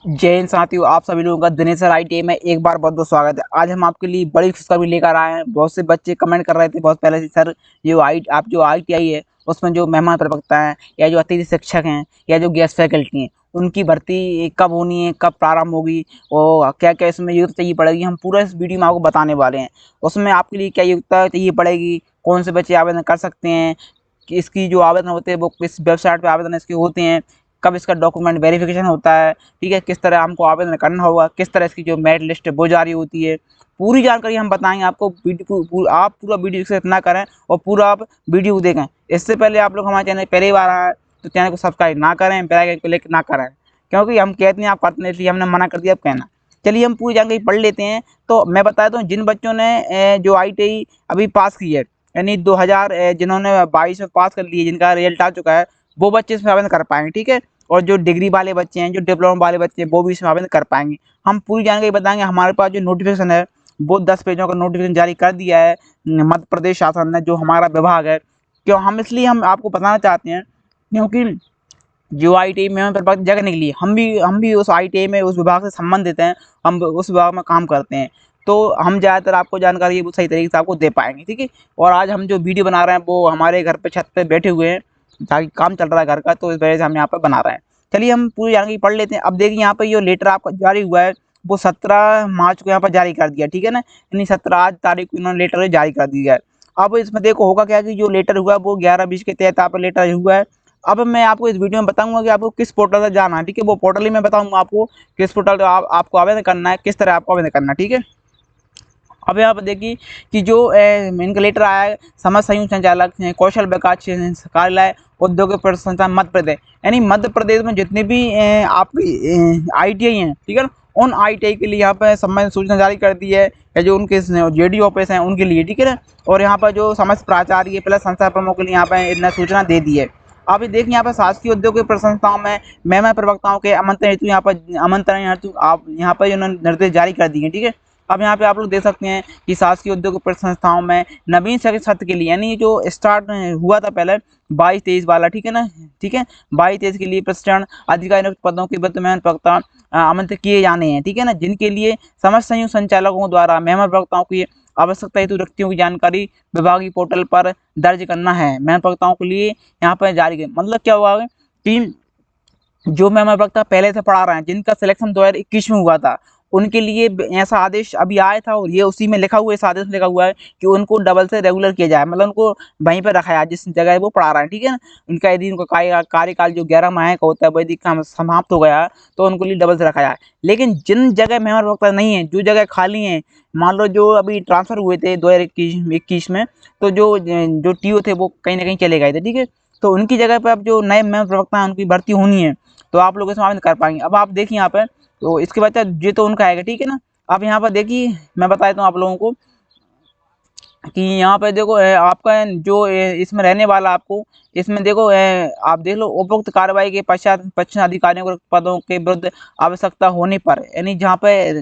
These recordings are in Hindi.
जय हिंद साथियों, आप सभी लोगों का दिनेश सर ITI में एक बार बहुत बहुत स्वागत है। आज हम आपके लिए बड़ी खुशखबरी लेकर आए हैं। बहुत से बच्चे कमेंट कर रहे थे बहुत पहले से, सर आप जो ITI है उसमें जो मेहमान प्रवक्ता हैं या जो अतिथि शिक्षक हैं या जो गेस्ट फैकल्टी हैं उनकी भर्ती कब होनी है, कब प्रारंभ होगी और क्या क्या इसमें योग्यता चाहिए पड़ेगी। हम पूरा इस वीडियो में आपको बताने वाले हैं। उसमें आपके लिए क्या योग्यता चाहिए पड़ेगी, कौन से बच्चे आवेदन कर सकते हैं, कि इसकी जो आवेदन होते हैं वो किस वेबसाइट पे आवेदन इसके होते हैं, कब इसका डॉक्यूमेंट वेरिफिकेशन होता है, ठीक है, किस तरह हमको आवेदन करना होगा, किस तरह इसकी जो मेरिट लिस्ट है वो जारी होती है। पूरी जानकारी हम बताएंगे आपको। आप पूरा वीडियो स्किप ना करें और पूरा आप वीडियो को देखें। इससे पहले आप लोग हमारे चैनल पहली बार आए तो चैनल को सब्सक्राइब ना करें, बेल आइकन क्लिक ना करें, क्योंकि हम कहते हैं आप करते नहीं, इसलिए हमने मना कर दिया। अब कहना, चलिए हम पूरी जानकारी पढ़ लेते हैं। तो मैं बताता हूँ, जिन बच्चों ने जो ITI अभी पास की है, यानी 2000 जिन्होंने 22 में पास कर लिए, जिनका रिजल्ट आ चुका है, वो बच्चे इसमें आवेदन कर पाएंगे, ठीक है। और जो डिग्री वाले बच्चे हैं, जो डिप्लोमा वाले बच्चे हैं, वो भी इसमें आवेदन कर पाएंगे। हम पूरी जानकारी बताएंगे। हमारे पास जो नोटिफिकेशन है वो 10 पेजों का नोटिफिकेशन जारी कर दिया है मध्य प्रदेश शासन ने, जो हमारा विभाग है। क्यों हम इसलिए हम आपको बताना चाहते हैं, क्योंकि जो ITI में हमें जगह निकली, हम भी उस ITI में उस विभाग से संबंधित हैं, हम उस विभाग में काम करते हैं। तो हम ज़्यादातर आपको जानकारी वो सही तरीके से आपको दे पाएंगे, ठीक है। और आज हम जो वीडियो बना रहे हैं वो हमारे घर पे छत पे बैठे हुए हैं, ताकि काम चल रहा है घर का, तो इस वजह से हम यहाँ पर बना रहे हैं। चलिए हम पूरी जानकारी पढ़ लेते हैं। अब देखिए, यहाँ पर जो लेटर आपका जारी हुआ है वो 17 मार्च को यहाँ पर जारी कर दिया, ठीक है ना। यानी 17 आज तारीख को इन्होंने लेटर जारी कर दिया है। अब इसमें देखो होगा क्या कि जो लेटर हुआ है वो 11-20 के तहत आप लेटर हुआ है। अब मैं आपको इस वीडियो में बताऊंगा कि आपको किस पोर्टल से जाना है, ठीक है। वो पोर्टल ही मैं बताऊंगा आपको किस पोर्टल का आपको आवेदन करना है, किस तरह आपको आवेदन करना है, ठीक है। अब यहाँ पर देखिए कि जो इनका लेटर आया है, समझ संयुक्त संचालक कौशल विकास कार्यालय उद्योग प्रसंस्था मध्य प्रदेश, यानी मध्य प्रदेश में जितने भी आपकी ITI हैं, ठीक है ना, उन ITI के लिए यहाँ पर संबंधित सूचना जारी कर दी है, या जो उनके JD ऑफिस हैं उनके लिए, ठीक है ना। और यहाँ पर जो समस्त प्राचार्य प्लस संस्था प्रमुख के लिए यहाँ पर इतना सूचना दे दी है। अब ये देखिए, यहाँ पर शासकीय उद्योग प्रसंस्थाओं में मेहमान प्रवक्ताओं के आमंत्रण हेतु आप यहाँ पर जो निर्देश जारी कर दिए, ठीक है। अब यहाँ पे आप लोग देख सकते हैं कि शासकीय उद्योग संस्थाओं में नवीन शैक्षिक सत्र के लिए, यानी जो स्टार्ट हुआ था पहले 22-23 वाला, ठीक है ना, ठीक है, 22-23 के लिए प्रशिक्षण अधिकारी पदों के विद्यमान प्रवक्ता आमंत्रित किए जाने हैं, ठीक है ना, जिनके लिए समस्त संयुक्त संचालकों द्वारा मेहमान प्रवक्ताओं की आवश्यकता हेतु व्यक्तियों की जानकारी विभागीय पोर्टल पर दर्ज करना है। मेहमान प्रवक्ताओं के लिए यहाँ पर जारी किया, मतलब क्या हुआ कि जो मेहमान प्रवक्ता पहले से पढ़ा रहे हैं, जिनका सिलेक्शन 2021 में हुआ था, उनके लिए ऐसा आदेश अभी आया था, और ये उसी में लिखा हुआ है, इस आदेश में लिखा हुआ है कि उनको डबल से रेगुलर किया जाए, मतलब उनको वहीं पर रखा जाए जिस जगह वो पढ़ा रहे हैं, ठीक है ना। उनका यदि उनका कार्यकाल जो 11 माह का होता है वैदिक का समाप्त हो गया, तो उनको लिए डबल से रखा जाए। लेकिन जिन जगह मेहमान प्रवक्ता नहीं है, जो जगह खाली है, मान लो जो अभी ट्रांसफर हुए थे 2021 में, तो जो जो TO थे वो कहीं ना कहीं चले गए थे, ठीक है। तो उनकी जगह पर अब जो नए मेहमान प्रवक्ता हैं उनकी भर्ती होनी है, तो आप लोग इसमें आवेदन कर पाएंगे। अब आप देखिए यहाँ पर, तो इसके बाद ये तो उनका आएगा, ठीक है ना। अब यहाँ पर देखिए, मैं बता देता हूँ आप लोगों को कि यहाँ पे देखो आपका जो इसमें रहने वाला, आपको इसमें देखो आप देख लो, उपयुक्त कार्रवाई के पश्चात परीक्षा अधिकारियों को पदों के विरुद्ध आवश्यकता होने पर, यानी जहाँ पे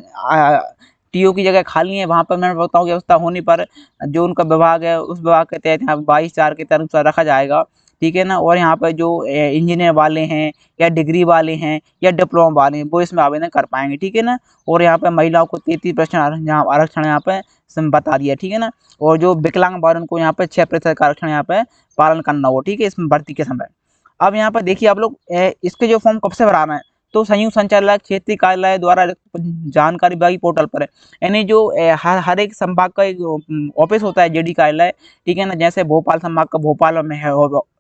TO की जगह खाली है वहाँ पर मैं बताऊँ की व्यवस्था होने पर जो उनका विभाग है उस विभाग के तहत यहाँ 22/4 के अनुसार रखा जाएगा, ठीक है ना। और यहाँ पर जो इंजीनियर वाले हैं या डिग्री वाले हैं या डिप्लोमा वाले हैं वो इसमें आवेदन कर पाएंगे, ठीक है ना। और यहाँ पर महिलाओं को 33% आरक्षण यहाँ पे बता दिया, ठीक है ना। और जो विकलांग बार उनको यहाँ पे 6% का आरक्षण यहाँ पे पालन करना हो, ठीक है, इसमें भर्ती के समय। अब यहाँ पर देखिए आप लोग इसके जो फॉर्म कब से भराना है, तो संयुक्त संचालक क्षेत्रीय कार्यालय द्वारा जानकारी विभागीय पोर्टल पर है, यानी जो हर एक संभाग का एक ऑफिस होता है, JD कार्यालय, ठीक है ना। जैसे भोपाल संभाग का भोपाल में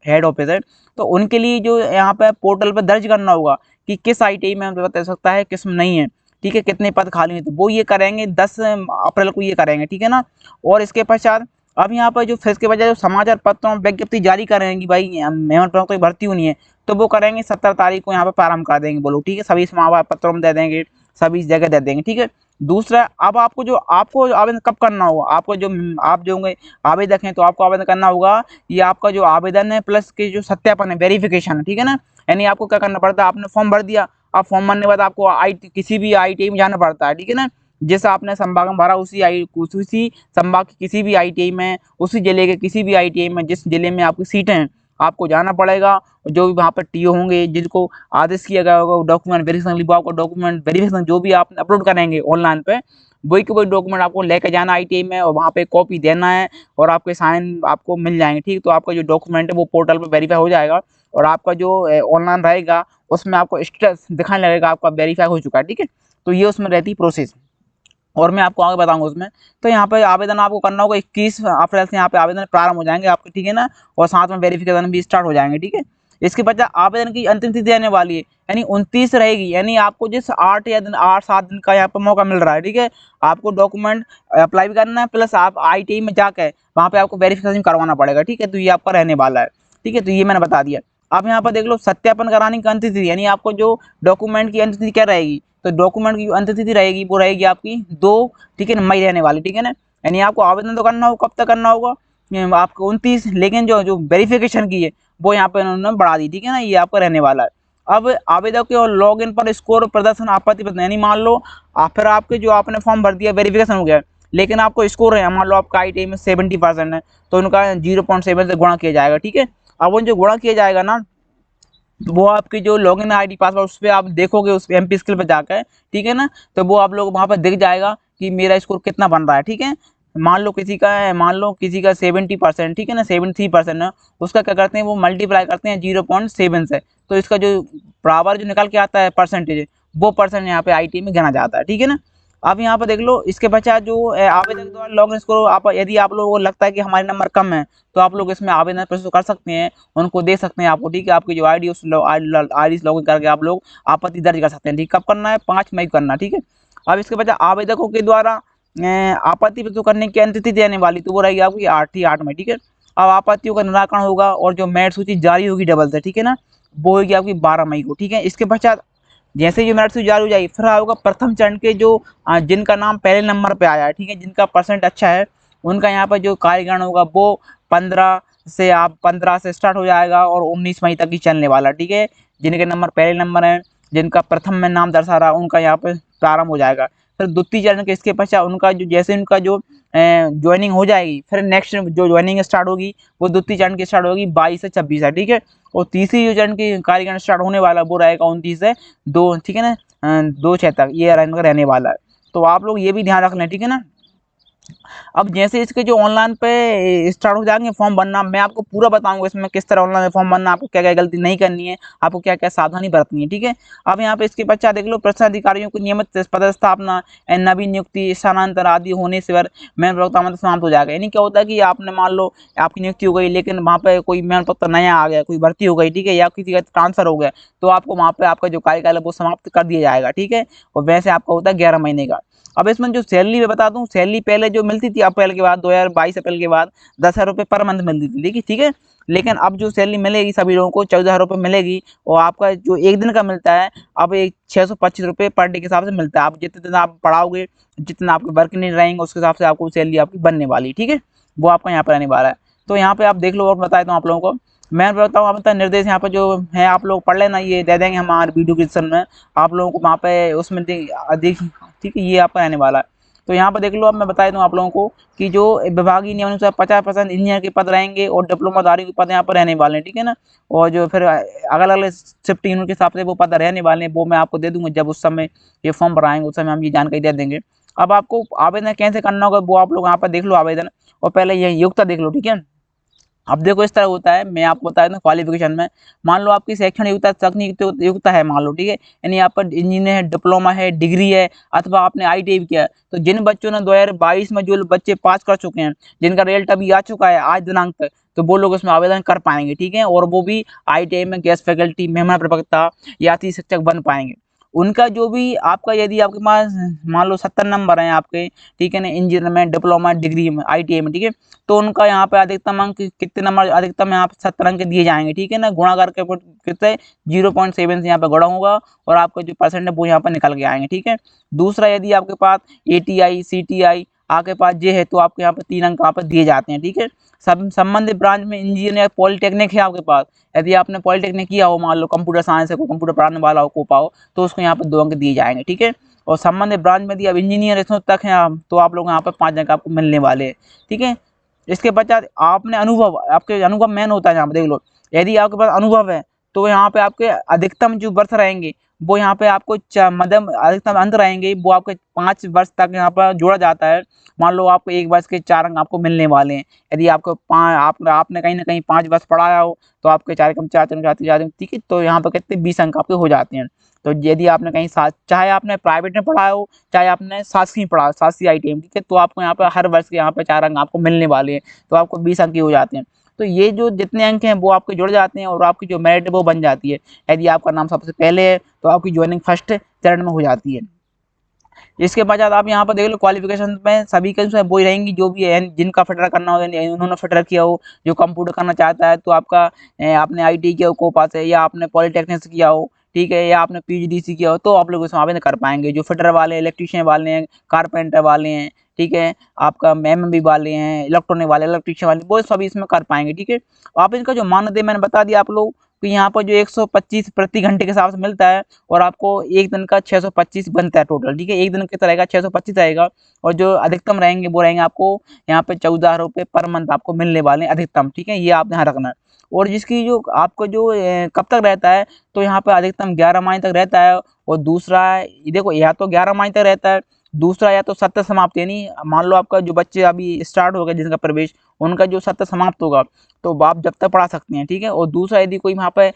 हेड ऑफिस है, तो उनके लिए जो यहाँ पे पोर्टल पर दर्ज करना होगा कि किस ITI में बता सकता है, किस में नहीं है, ठीक है, कितने पद खाली हैं, तो वो ये करेंगे 10 अप्रैल को ये करेंगे, ठीक है ना। और इसके पश्चात अब यहाँ पर जो फिर के बजाय जो समाचार पत्रों विज्ञप्ति जारी करेंगे कि भाई मेहमान प्रवक्ता की भर्ती होनी है, तो वो करेंगे 17 तारीख को यहाँ पर प्रारंभ कर देंगे, बोलो, ठीक है, सभी समाचार पत्रों में दे देंगे, सभी जगह दे देंगे, ठीक है। दूसरा, अब आपको आवेदन कब करना होगा, आपको जो आप जो होंगे आवेदक हैं, तो आपको आवेदन करना होगा, ये आपका जो आवेदन है प्लस के जो सत्यापन है, वेरिफिकेशन है, ठीक है ना। यानी आपको क्या करना पड़ता है, आपने फॉर्म भर दिया, अब फॉर्म भरने के बाद आपको किसी भी ITI में जाना पड़ता है, ठीक है ना। जैसा आपने संभाग में भरा उसी संभाग की किसी भी ITI में, उसी जिले के किसी भी ITI में, जिस जिले में आपकी सीटें हैं, आपको जाना पड़ेगा। जो भी वहाँ पर टीओ होंगे जिनको आदेश किया गया होगा डॉक्यूमेंट वेरिफिकेशन, वो आपको डॉक्यूमेंट वेरिफिकेशन जो भी आप अपलोड करेंगे ऑनलाइन पे, वही के वही डॉक्यूमेंट आपको लेके जाना आईटीआई में और वहाँ पे कॉपी देना है और आपके साइन आपको मिल जाएंगे। ठीक, तो आपका जो डॉक्यूमेंट है वो पोर्टल पर वेरीफाई हो जाएगा और आपका जो ऑनलाइन रहेगा उसमें आपको स्टेटस दिखाने लगेगा आपका वेरीफाई हो चुका है। ठीक है, तो ये उसमें रहती प्रोसेस और मैं आपको आगे बताऊंगा उसमें। तो यहाँ पे आवेदन आपको करना होगा 21 अप्रैल से यहाँ पे आवेदन प्रारंभ हो जाएंगे आपके। ठीक है ना, और साथ में वेरिफिकेशन भी स्टार्ट हो जाएंगे। ठीक है, इसके पश्चात आवेदन की अंतिम तिथि आने वाली है यानी 29 रहेगी, यानी आपको जिस 8 दिन का यहाँ पर मौका मिल रहा है। ठीक है, आपको डॉक्यूमेंट अप्लाई भी करना है प्लस आप ITI में जाकर वहाँ पे आपको वेरिफिकेशन करवाना पड़ेगा। ठीक है, तो ये आपका रहने वाला है। ठीक है, तो ये मैंने बता दिया। आप यहाँ पर देख लो सत्यापन कराने की अंतिम तिथि, यानी आपको जो डॉक्यूमेंट की अंतिम तिथि क्या रहेगी, तो डॉक्यूमेंट की अंतिम तिथि रहेगी वो रहेगी आपकी 2, ठीक है ना, मई रहने वाली। ठीक है ना, यानी आपको आवेदन तो करना होगा, कब तक करना होगा आपको 29, लेकिन जो जो वेरिफिकेशन की है वो यहाँ पे उन्होंने बढ़ा दी। ठीक है ना, ये आपका रहने वाला है। अब आवेदक के लॉग इन पर स्कोर प्रदर्शन आपत्ति प्रदर्शन, यानी मान लो फिर आपके जो आपने फॉर्म भर दिया वेरिफिकेशन हो गया, लेकिन आपको स्कोर है मान लो आपका ITI में 70% है, तो उनका 0.7 से गुणा किया जाएगा। ठीक है, अब उन जो गुणा किया जाएगा ना, वो आपकी जो लॉगिन आईडी पासवर्ड उस पर आप देखोगे उस MP स्किल पर जाकर। ठीक है ना, तो वो आप लोग वहाँ पर दिख जाएगा कि मेरा स्कोर कितना बन रहा है। ठीक है, मान लो किसी का है, मान लो किसी का 70%, ठीक है ना, 73% है, उसका क्या करते हैं वो मल्टीप्लाई करते हैं 0.7 से, तो इसका जो बराबर जो निकल के आता है परसेंटेज, वो परसेंट यहाँ पे ITI में गिना जाता है। ठीक है ना, अब यहाँ पर देख लो इसके पश्चात जो आवेदक द्वारा लॉगिन स्कोर आप यदि आप लोगों को लगता है कि हमारे नंबर कम है तो आप लोग इसमें आवेदन प्रस्तुत कर सकते हैं, उनको दे सकते हैं आपको। ठीक है, आपकी जो ID उस ID लॉगिन करके आप लोग आपत्ति दर्ज कर सकते हैं। ठीक, कब करना है, 5 मई को करना। ठीक है, अब इसके पश्चात आवेदकों के द्वारा आपत्ति प्रस्तुत करने की अंतिम तिथि देने वाली, तो वो रहेगी आपकी 8 मई। ठीक है, अब आपत्तियों का निराकरण होगा और जो मेरिट सूची जारी होगी डबल से, ठीक है ना, वो होगी आपकी 12 मई को। ठीक है, इसके पश्चात जैसे ये मेरिट सूची जारी हो जाएगी फिर होगा प्रथम चरण के जो जिनका नाम पहले नंबर पे आया है, ठीक है, जिनका परसेंट अच्छा है, उनका यहाँ पर जो कार्यकारण होगा वो 15 से स्टार्ट हो जाएगा और 19 मई तक ही चलने वाला। ठीक है, जिनके नंबर पहले नंबर है, जिनका प्रथम में नाम दर्शा रहा, उनका यहाँ पे प्रारंभ हो जाएगा। फिर द्वितीय चरण के इसके पश्चात उनका जो जैसे उनका जो ज्वाइनिंग हो जाएगी, फिर नेक्स्ट जो ज्वाइनिंग स्टार्ट होगी वो द्वितीय चरण की स्टार्ट होगी 22 से 26 है। ठीक है, और तीसरी जो चरण की कार्यकारण स्टार्ट होने वाला वो रहेगा 29 से 2, ठीक है ना, 2/6 तक ये रहने वाला है। तो आप लोग ये भी ध्यान रख लें। ठीक है ना, अब जैसे इसके जो ऑनलाइन पे स्टार्ट हो जाएंगे फॉर्म भरना, मैं आपको पूरा बताऊंगा इसमें किस तरह ऑनलाइन फॉर्म भरना, आपको क्या क्या गलती नहीं करनी है, आपको क्या क्या सावधानी बरतनी है। ठीक है, अब यहाँ पे इसके पश्चात देख लो प्रश्न अधिकारियों को नियमित पदस्थापना, नवीन नियुक्ति, स्थानांतर आदि होने से मैन प्रवक्ता मतलब समाप्त हो जाएगा। यानी क्या होता है कि आपने मान लो आपकी नियुक्ति हो गई लेकिन वहाँ पे कोई मैन प्रवक्ता नया आ गया, कोई भर्ती हो गई, ठीक है, या किसी का ट्रांसफर हो गया, तो आपको वहाँ पे आपका जो कार्यकाल है वो समाप्त कर दिया जाएगा। ठीक है, और वैसे आपका होता है 11 महीने का। अब इसमें जो सैलरी मैं बता दूं, सैलरी पहले जो मिलती थी अप्रैल के बाद 2022 अप्रैल के बाद 10,000 रुपये पर मंथ मिलती थी, देखिए, ठीक है, लेकिन अब जो सैलरी मिलेगी सभी लोगों को 14,000 रुपये मिलेगी और आपका जो एक दिन का मिलता है अब एक 625 रुपये पर डे के हिसाब से मिलता है। आप जितने दिन आप पढ़ाओगे, जितना आपके वर्क नहीं रहेंगे उसके हिसाब से आपको सैलरी आपकी बनने वाली। ठीक है, वो आपका यहाँ पर आने वाला है। तो यहाँ पे आप देख लो और बता देता हूँ आप लोगों को, मैं बताऊँ आप निर्देश यहाँ पर जो है आप लोग पढ़ लेना, ये दे देंगे हमारे वीडियो डिस्क्रिप्शन में आप लोगों को, वहाँ पे उसमें देख, ठीक है, ये आपका रहने वाला है। तो यहाँ पर देख लो, अब मैं बता दूँ आप लोगों को कि जो विभागीय नियमानुसार 50% इंजीनियर के पद रहेंगे और डिप्लोमाधारी के पद यहाँ पर रहने वाले हैं। ठीक है ना, और जो फिर अलग अलग शिफ्ट यूनिट के हिसाब से वो पद रहने वाले हैं, वो मैं आपको दे दूँगा जब उस समय ये फॉर्म भराएंगे, उस समय हम ये जानकारी दे देंगे। अब आपको आवेदन कैसे करना होगा वो आप लोग यहाँ पर देख लो आवेदन, और पहले ये योग्यता देख लो। ठीक है, अब देखो इस तरह होता है, मैं आपको बता देता हूँ क्वालिफिकेशन में, मान लो आपकी शैक्षणिक योग्यता तकनीक योग्यता है मान लो, ठीक है, यानी आप पर इंजीनियर है, डिप्लोमा है, डिग्री है, अथवा आपने ITI भी किया है। तो जिन बच्चों ने 2022 में जो बच्चे पास कर चुके हैं, जिनका रिजल्ट अभी आ चुका है आज दिनांक तक, तो वो लोग इसमें आवेदन कर पाएंगे। ठीक है, और वो भी ITI में गेस्ट फैकल्टी, मेहमान प्रवक्ता या अतिथि शिक्षक बन पाएंगे। उनका जो भी आपका यदि आपके पास मान लो 70 नंबर हैं आपके, ठीक है ना, इंजीनियर में, डिप्लोमा, डिग्री में, ITI में, ठीक है, तो उनका यहाँ पे अधिकतम अंक कितने नंबर, अधिकतम यहाँ पे 70 अंक दिए जाएंगे। ठीक है ना, गुणा करके कितने 0.7 से यहाँ पे गुणा होगा और आपका जो परसेंट है वो यहाँ पर निकल के आएंगे। ठीक है, दूसरा यदि आपके पास ATI CTI आपके पास ये है तो आपके यहाँ पे 3 अंक यहाँ पर दिए जाते हैं। ठीक है, सब संबंधित ब्रांच में इंजीनियर पॉलिटेक्निक है आपके पास, यदि आपने पॉलिटेक्निक किया हो, मान लो कंप्यूटर साइंस है, कंप्यूटर पढ़ाने वाला हो, को पाओ, तो उसको यहाँ पर 2 अंक दिए जाएंगे। ठीक है, और संबंधित ब्रांच में यदि आप इंजीनियर तक हैं आप, तो आप लोग यहाँ पर 5 अंक आपको मिलने वाले हैं। ठीक है, इसके पश्चात आपने अनुभव, आपके अनुभव मेन होता है यहाँ पर देख लो, यदि आपके पास अनुभव है तो यहाँ पे आपके अधिकतम जो वर्ष रहेंगे वो यहाँ पे आपको मध्यम अधिकतम अंक रहेंगे वो आपके 5 वर्ष तक यहाँ पर जोड़ा जाता है। मान लो आपको 1 वर्ष के 4 अंक आपको मिलने वाले हैं। यदि आपको आपने कहीं न कहीं 5 वर्ष पढ़ाया हो तो आपके 4 एकम 4 4 ठीक है, तो यहाँ पर कितने 20 अंक आपके हो जाते हैं। तो यदि आपने कहीं चाहे आपने प्राइवेट में पढ़ाया हो, चाहे आपने शासकीय पढ़ा शासकीय ITI में, ठीक है, तो आपको यहाँ पे हर वर्ष के यहाँ पे 4 अंक आपको मिलने वाले हैं, तो आपको 20 अंक ही हो जाते हैं। तो ये जो जितने अंक हैं वो आपके जुड़ जाते हैं और आपकी जो मेरिट है वो बन जाती है। यदि आपका नाम सबसे पहले है तो आपकी जॉइनिंग फर्स्ट चरण में हो जाती है। इसके बाद आप यहाँ पर देख लो क्वालिफिकेशन में सभी के वो ही रहेंगी जो भी है जिनका फिटर करना हो, उन्होंने फिटर किया हो, जो कंप्यूटर करना चाहता है तो आपका आपने ITI किया हो कोपास है या आपने पॉलिटेक्निक से किया हो, ठीक है, या आपने PGDC किया हो, तो आप लोग इसमें आवेदन कर पाएंगे। जो फिटर वाले, इलेक्ट्रीशियन वाले हैं, कारपेंटर वाले हैं, ठीक है, आपका MMB वाले हैं, इलेक्ट्रॉनिक वाले, इलेक्ट्रीशियन वाले, वो सभी इसमें कर पाएंगे। ठीक है, आप इनका जो मानदेय मैंने बता दिया आप लोग कि यहाँ पर जो 125 प्रति घंटे के हिसाब से मिलता है और आपको एक दिन का 625 बनता है टोटल। ठीक है, एक दिन कितना रहेगा 625 रहेगा और जो अधिकतम रहेंगे वो रहेंगे आपको यहाँ पे 14 रुपये पर मंथ आपको मिलने वाले हैं अधिकतम। ठीक है, ये आप ध्यान रखना है। और जिसकी जो आपको जो कब तक रहता है तो यहाँ पे अधिकतम 11 महीने तक रहता है और दूसरा देखो या तो 11 महीने तक रहता है, दूसरा या तो सत्र समाप्त, यानी मान लो आपका जो बच्चे अभी स्टार्ट हो गए जिनका प्रवेश, उनका जो सत्र समाप्त होगा तो आप जब तक पढ़ा सकते हैं। ठीक है, और दूसरा यदि कोई वहाँ पे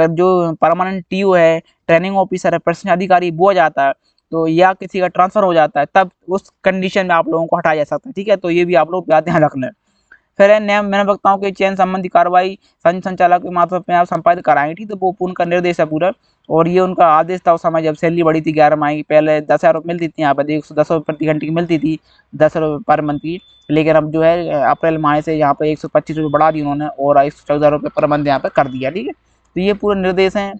जो परमानेंट TO है, ट्रेनिंग ऑफिसर है, प्रशिक्षण अधिकारी वो आ जाता है तो या किसी का ट्रांसफर हो जाता है तब उस कंडीशन में आप लोगों को हटाया जा सकता है। ठीक है, तो ये भी आप लोग ध्यान रख लें। फिर है नियम मैंने वक्ताओं के चयन संबंधी कार्रवाई संचालक के माध्यम में आप संपादित कराएंगे। ठीक, तो वो पूर्ण का निर्देश है पूरा और ये उनका आदेश था उस समय जब सैलरी बढ़ी थी 11 माह की। पहले 10,000 रुपये मिलती थी, यहाँ पर 110 रुपये प्रति घंटे की मिलती थी, 10 रुपये पर मंथ की, लेकिन अब जो है अप्रैल माह से यहाँ पर 125 रुपये बढ़ा दी उन्होंने और 114 रुपये पर मंथ यहाँ पर कर दिया। ठीक है, तो ये पूरे निर्देश हैं,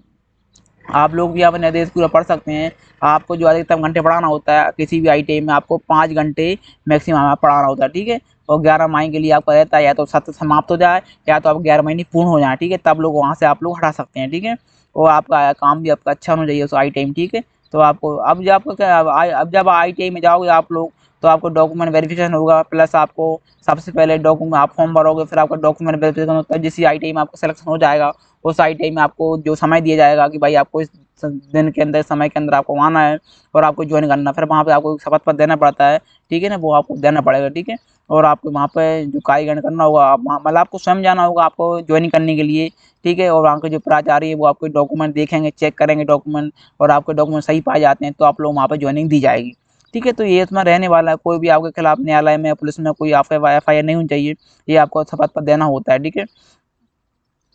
आप लोग भी यहाँ पर निर्देश पूरा पढ़ सकते हैं। आपको जो अधिकतम घंटे पढ़ाना होता है किसी भी ITI में आपको 5 घंटे मैक्सिमम पढ़ाना होता है। ठीक है, और 11 महीने के लिए आपका रहता है या तो सत्र समाप्त हो जाए या तो आप 11 महीने पूर्ण हो जाए। ठीक है, तब लोग वहाँ से आप लोग हटा सकते हैं। ठीक है, और आपका काम भी आपका अच्छा होना चाहिए उस ITI में। ठीक है, तो आपको अब जब आपको क्या अब जब ITI में जाओगे आप लोग तो आपको डॉक्यूमेंट वेरिफिकेशन होगा, प्लस आपको सबसे पहले डॉक्यूमेंट आप फॉर्म भरोगे, फिर आपका डॉक्यूमेंट वेरिफिकेशन होता है। जिस ITI में आपका सिलेक्शन हो जाएगा उस ITI में आपको जो समय दिया जाएगा कि भाई आपको इस दिन के अंदर समय के अंदर आपको आना है और आपको ज्वाइन करना, फिर वहाँ पे आपको शपथ पत्र देना पड़ता है। ठीक है ना, वो आपको देना पड़ेगा। ठीक है, और आपको वहाँ पे जो कार्यक्रम करना होगा मतलब आपको स्वयं जाना होगा आपको ज्वाइन करने के लिए। ठीक है, और वहाँ के जो प्राचार्य है वो आपके डॉक्यूमेंट देखेंगे, चेक करेंगे डॉक्यूमेंट, और आपके डॉक्यूमेंट सही पाए जाते हैं तो आप लोग वहाँ पर ज्वाइनिंग दी जाएगी। ठीक है, तो ये इसमें रहने वाला है, कोई भी आपके खिलाफ न्यायालय में पुलिस में कोई FIR नहीं होनी चाहिए, ये आपको शपथ पत्र देना होता है। ठीक है,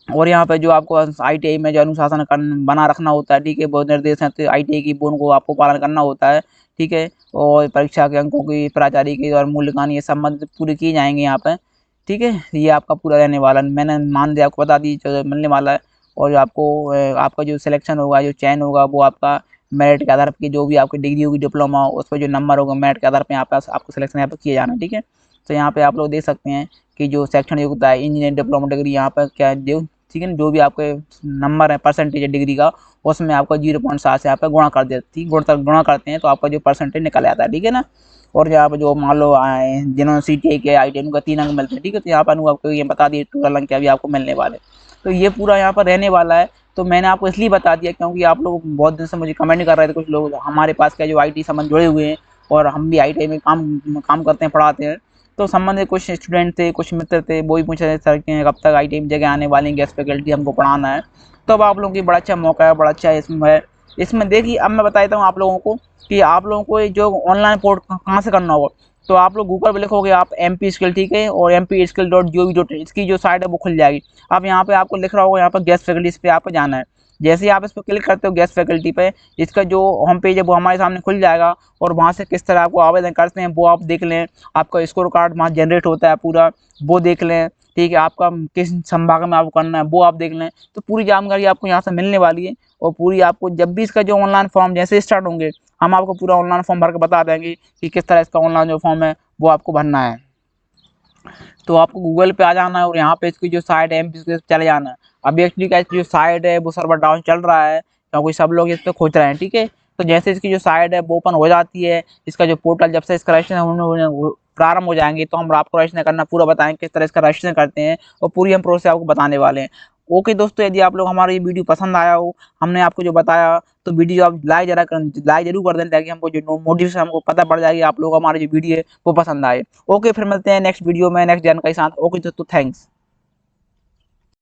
और यहाँ पे जो आपको ITI में जो अनुशासन बना रखना होता है, ठीक है, बहुत निर्देश हैं तो ITI की बोन को आपको पालन करना होता है। ठीक है, और परीक्षा के अंकों की, प्राचार्य की और मूल्यांकन ये संबंध पूरे किए जाएंगे यहाँ पे। ठीक है, ये आपका पूरा रहने वाला है, मैंने मानदेय आपको बता दी जो मिलने वाला है। और आपको आपका जो सिलेक्शन होगा, जो चयन होगा वो आपका मेरिट के आधार पर, जो भी आपकी डिग्री होगी, डिप्लोमा, उस पर जो नंबर होगा मेरिट के आधार पर यहाँ पे आपको सिलेक्शन यहाँ पर किया जाना है। ठीक है, तो यहाँ पे आप लोग देख सकते हैं कि जो शैक्षणिक योग्यता है इंजीनियरिंग डिप्लोमा डिग्री यहाँ पर क्या जो, ठीक है ना, जो भी आपके नंबर है परसेंटेज है डिग्री का उसमें आपका 0.7 से यहाँ पे गुणा कर देती गुणा करते हैं तो आपका जो परसेंटेज निकल आता है। ठीक है ना, और यहाँ पे जो मान लो जिन्होंने CTI के ITI उनका 3 अंक मिलते हैं। ठीक है, तो यहाँ पर आपको ये बता दिए टोटल अंक क्या भी आपको मिलने वाले, तो ये पूरा यहाँ पर रहने वाला है। तो मैंने आपको इसलिए बता दिया क्योंकि आप लोग बहुत दिन से मुझे कमेंट कर रहे थे, कुछ लोग हमारे पास क्या जो IT संबंध जुड़े हुए हैं और हम भी ITI में काम करते हैं, पढ़ाते हैं, तो संबंधित कुछ स्टूडेंट थे, कुछ मित्र थे, वो भी पूछ रहे थे सर कि कब तक ITI में जगह आने वाली है, गेस्ट फैकल्टी हमको पढ़ाना है। तो अब आप लोगों की बड़ा अच्छा मौका है, बड़ा अच्छा इसमें है। इसमें देखिए अब मैं बता देता हूँ आप लोगों को कि आप लोगों को जो ऑनलाइन पोर्ट कहाँ से करना होगा, तो आप लोग गूगल पे लिखोगे आप MP स्किल, ठीक है, और mp.skill.gov.in इसकी जो साइट है वो खुल जाएगी। अब यहाँ पे आपको लिख रहा होगा यहाँ पर गेस्ट फैकल्टी, इस पर आपको जाना है। जैसे ही आप इस पर क्लिक करते हो गेस्ट फैकल्टी पे, इसका जो होम पेज है वो हमारे सामने खुल जाएगा और वहाँ से किस तरह आपको आवेदन करते हैं वो आप देख लें। आपका स्कोर कार्ड वहाँ जनरेट होता है पूरा, वो देख लें। ठीक है, आपका किस संभाग में आपको करना है वो आप देख लें। तो पूरी जानकारी आपको यहाँ से मिलने वाली है और पूरी आपको जब भी इसका जो ऑनलाइन फॉर्म जैसे स्टार्ट होंगे हम आपको पूरा ऑनलाइन फॉर्म भर के बता देंगे कि किस तरह इसका ऑनलाइन जो फॉर्म है वो आपको भरना है। तो आपको गूगल पे आ जाना है और यहाँ पे इसकी जो साइट है MP स्किल चले जाना है। अभी एक्चुअली क्या इसकी जो साइट है वो सर्वर डाउन चल रहा है क्योंकि सब लोग इस पर खोज रहे हैं। ठीक है, तो जैसे इसकी जो साइट है वो ओपन हो जाती है, इसका जो पोर्टल जब से इसका रजिस्ट्रेशन प्रारंभ हो जाएंगे तो हम आपको रजिस्ट्रेशन करना पूरा बताएंगे किस तरह इसका रजिस्ट्रेशन करते हैं और पूरी हम प्रोसेस आपको बताने वाले हैं। ओके दोस्तों, यदि आप लोग हमारा ये वीडियो पसंद आया हो, हमने आपको जो बताया, तो वीडियो आप लाइक जरूर कर दें, ताकि हमको जो मोटिवेशन हमको पता पड़ जाएगी आप लोग हमारी जो वीडियो है वो पसंद आए। ओके, फिर मिलते हैं नेक्स्ट वीडियो में नेक्स्ट जानकारी के साथ। ओके दोस्तों, थैंक्स।